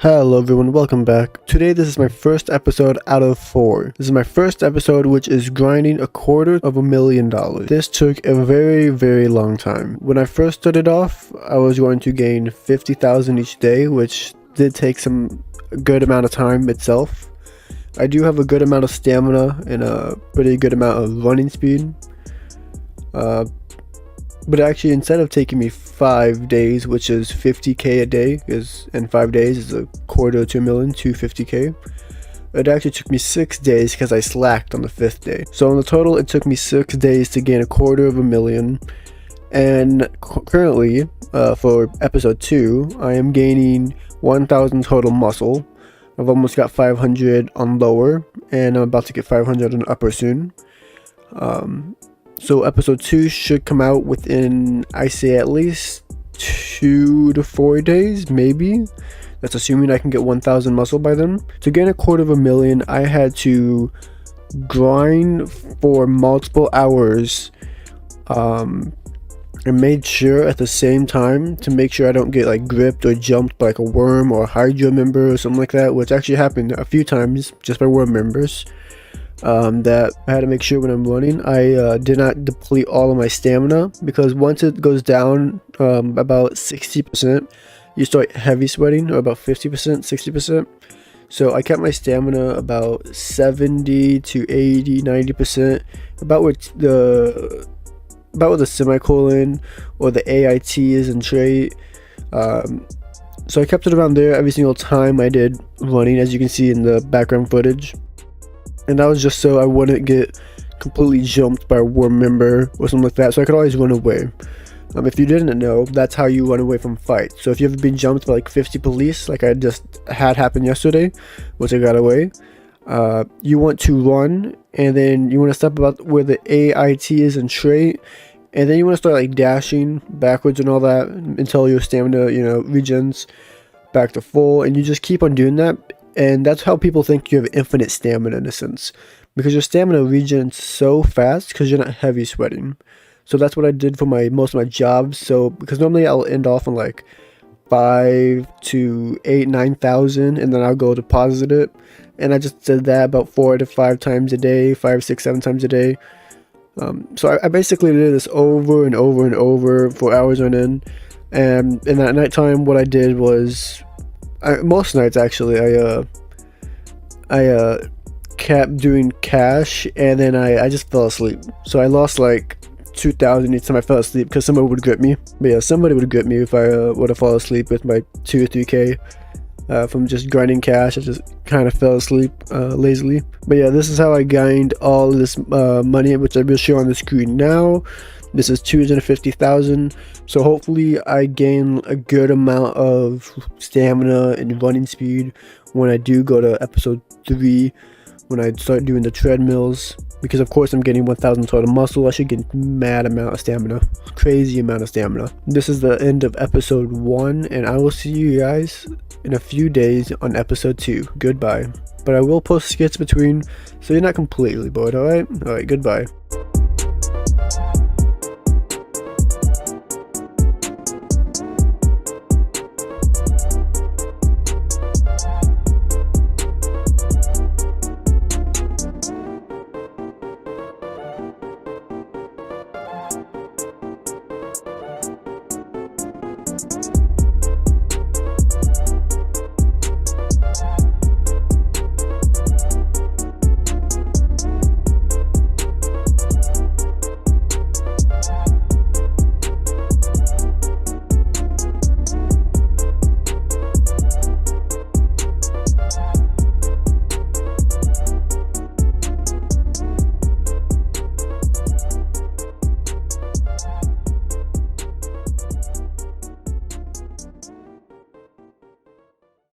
Hello everyone, welcome back. Today this is my first episode out of 4. This is my first episode which is grinding $250,000. This took a very long time. When I first started off, I was going to gain 50,000 each day, which did take some good amount of time itself. I do have a good amount of stamina and a pretty good amount of running speed. But actually, instead of taking me 5 days, which is 50k a day, in 5 days is $250,000 to 50k. It actually took me 6 days because I slacked on the 5th day. So in the total, it took me 6 days to gain $250,000. And currently, for episode 2, I am gaining 1,000 total muscle. I've almost got 500 on lower, and I'm about to get 500 on upper soon. So episode 2 should come out within, I say, at least 2 to 4 days, maybe. That's assuming I can get 1,000 muscle by then. To gain $250,000, I had to grind for multiple hours, and made sure at the same time to make sure I don't get like gripped or jumped by like a worm or a Hydra member or something like that, which actually happened a few times just by worm members. That I had to make sure when I'm running I did not deplete all of my stamina, because once it goes down about 60%, you start heavy sweating, or about 50%, 60%. So I kept my stamina about 70 to 80, 90%, about where the semicolon or the AIT is in trait. So I kept it around there every single time I did running, as you can see in the background footage. And that was just so I wouldn't get completely jumped by a worm member or something like that, so I could always run away. If you didn't know, that's how you run away from fights. So if you've ever been jumped by like 50 police, like I just had happen yesterday, which I got away, you want to run, and then you want to step about where the AIT is in trait, and then you want to start like dashing backwards and all that until your stamina, regens back to full, and you just keep on doing that. And that's how people think you have infinite stamina in a sense, because your stamina regens so fast because you're not heavy sweating. So that's what I did for most of my jobs. So because normally I'll end off on like 5 to 8, 9,000, and then I'll go deposit it. And I just did that about 4 to 5 times a day, 5, 6, 7 times a day. So I basically did this over and over and over for hours on end. And in that nighttime, what I did was, most nights actually, I kept doing cash, and then I just fell asleep. So I lost like 2,000 each time I fell asleep because somebody would grip me. But yeah, somebody would grip me if I would have fallen asleep with my 2 or 3k from just grinding cash. I just kind of fell asleep lazily. But yeah, this is how I gained all of this money, which I will show on the screen now. This is 250,000. So hopefully I gain a good amount of stamina and running speed when I do go to episode 3, when I start doing the treadmills, because of course I'm getting 1,000 total muscle. I should get mad amount of stamina, crazy amount of stamina. This is the end of episode 1, and I will see you guys in a few days on episode 2. Goodbye. But I will post skits between, so you're not completely bored. Alright, goodbye.